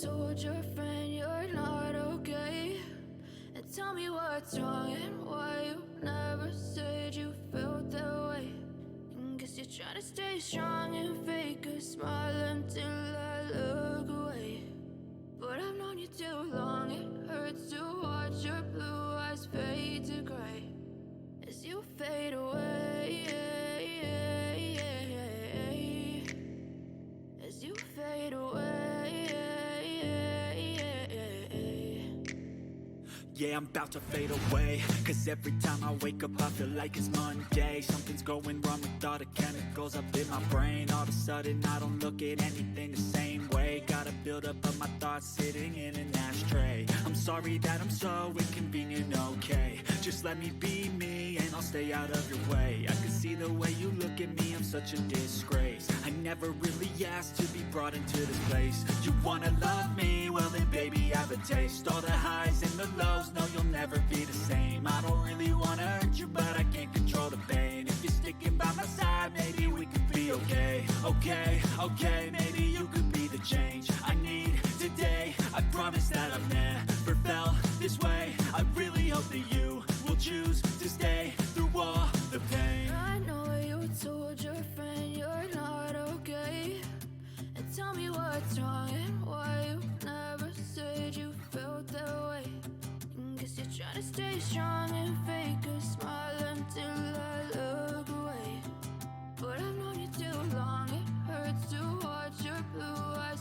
told your friend you're not okay? And tell me what's wrong and why you never said you felt that way. And guess you're trying to stay strong and fake a smile until I look away. But I've known you too long, it hurts to watch your blue eyes fade to gray as you fade away, as you fade away. Yeah, I'm about to fade away, cause every time I wake up I feel like it's Monday. Something's going wrong with all the chemicals up in my brain. All of a sudden I don't look at anything the same way. Gotta build up of my thoughts sitting in an ashtray. I'm sorry that I'm so inconvenient, okay? Just let me be me and I'll stay out of your way. I can see the way you look at me, I'm such a disgrace. I never really asked to be brought into this place. You wanna love me? Well then baby have a taste. All the highs and the lows, no you'll never be the same. I don't really wanna hurt you but I can't control the pain. If you're sticking by my side maybe we could be okay. Okay, maybe you could be the change I need today. I promise that I've never felt this way. I really hope that you will choose to stay through all the pain. I know you told your friend you're not okay. And tell me what's wrong and why you never said you felt that way. And guess you're trying to stay strong and fake a smile until I look away. But I've known you too long, it hurts to watch your blue eyes